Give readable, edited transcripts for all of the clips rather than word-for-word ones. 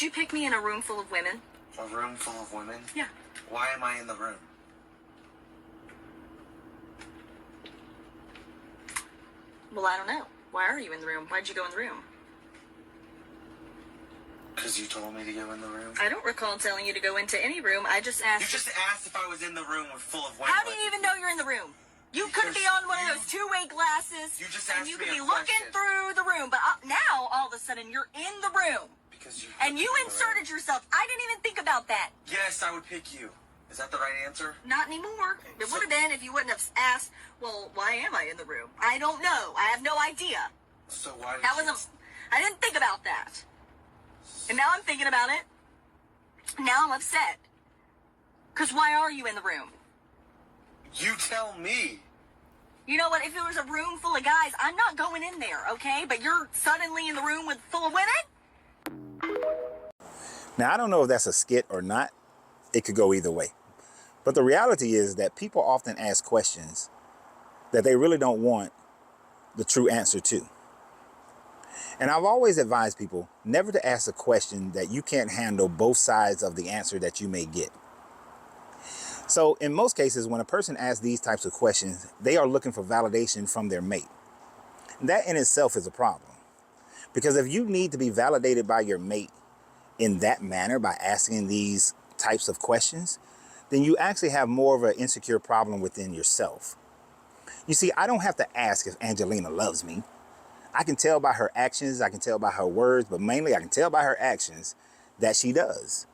you pick me in a room full of women? A room full of women? Yeah. Why am I in the room? Well, I don't know. Why are you in the room? Why'd you go in the room? Because you told me to go in the room. I don't recall telling you to go into any room. I just asked... You just asked if I was in the room full of women. How do you even know you're in the room? You could be on one of those two-way glasses. You just asked and you me could be a looking question. through the room. But now, all of a sudden, you're in the room. Because you... And you inserted yourself. I didn't even think about that. Yes, I would pick you. Is that the right answer? Not anymore. It would have been if you wouldn't have asked, well, why am I in the room? I don't know. I have no idea. So why did That wasn't... I didn't think about that. And now I'm thinking about it. Now I'm upset. Because why are you in the room? You tell me. You know what? If it was a room full of guys, I'm not going in there, okay? But you're suddenly in the room full of women? Now, I don't know if that's a skit or not. It could go either way. But the reality is that people often ask questions that they really don't want the true answer to. And I've always advised people never to ask a question that you can't handle both sides of the answer that you may get. So in most cases, when a person asks these types of questions, they are looking for validation from their mate. That in itself is a problem. Because if you need to be validated by your mate in that manner, by asking these types of questions, then you actually have more of an insecure problem within yourself. You see, I don't have to ask if Angelina loves me. I can tell by her actions, I can tell by her words, but mainly I can tell by her actions that she does.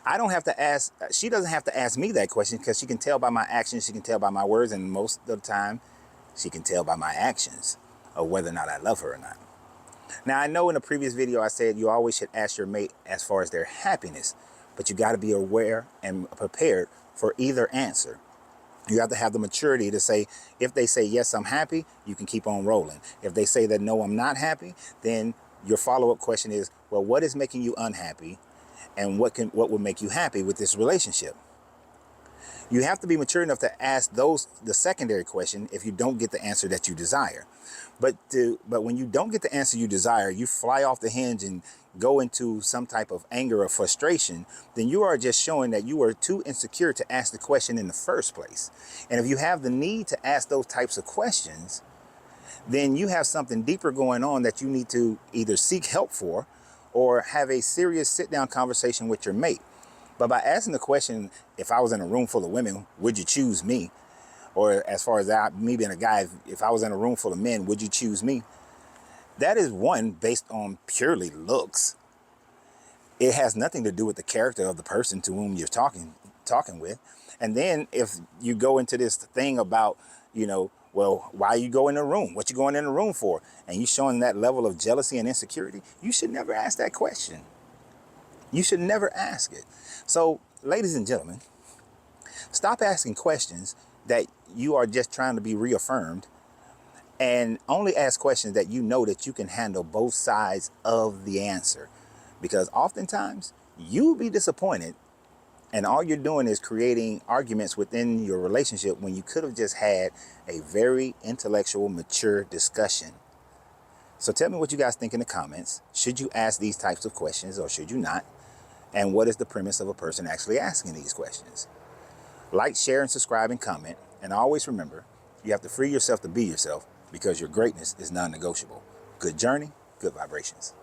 I don't have to ask, she doesn't have to ask me that question because she can tell by my actions, she can tell by my words, and most of the time, she can tell by my actions of whether or not I love her or not. Now, I know in a previous video I said you always should ask your mate as far as their happiness, but you got to be aware and prepared for either answer. You have to have the maturity to say, if they say, yes, I'm happy, you can keep on rolling. If they say that, no, I'm not happy, then your follow-up question is, well, what is making you unhappy? And what will make you happy with this relationship? You have to be mature enough to ask the secondary question if you don't get the answer that you desire. But when you don't get the answer you desire, you fly off the hinge and go into some type of anger or frustration, then you are just showing that you are too insecure to ask the question in the first place. And if you have the need to ask those types of questions, then you have something deeper going on that you need to either seek help for or have a serious sit-down conversation with your mate. But by asking the question, if I was in a room full of women, would you choose me? Or as far as me being a guy, if I was in a room full of men, would you choose me? That is one based on purely looks. It has nothing to do with the character of the person to whom you're talking with. And then if you go into this thing about, well, why you go in the room? What you going in the room for? And you showing that level of jealousy and insecurity, you should never ask that question. You should never ask it. So, ladies and gentlemen, stop asking questions that you are just trying to be reaffirmed, and only ask questions that you know that you can handle both sides of the answer. Because oftentimes you'll be disappointed and all you're doing is creating arguments within your relationship when you could have just had a very intellectual, mature discussion. So tell me what you guys think in the comments. Should you ask these types of questions or should you not? And what is the premise of a person actually asking these questions? Like, share, and subscribe and comment. And always remember, you have to free yourself to be yourself because your greatness is non-negotiable. Good journey, good vibrations.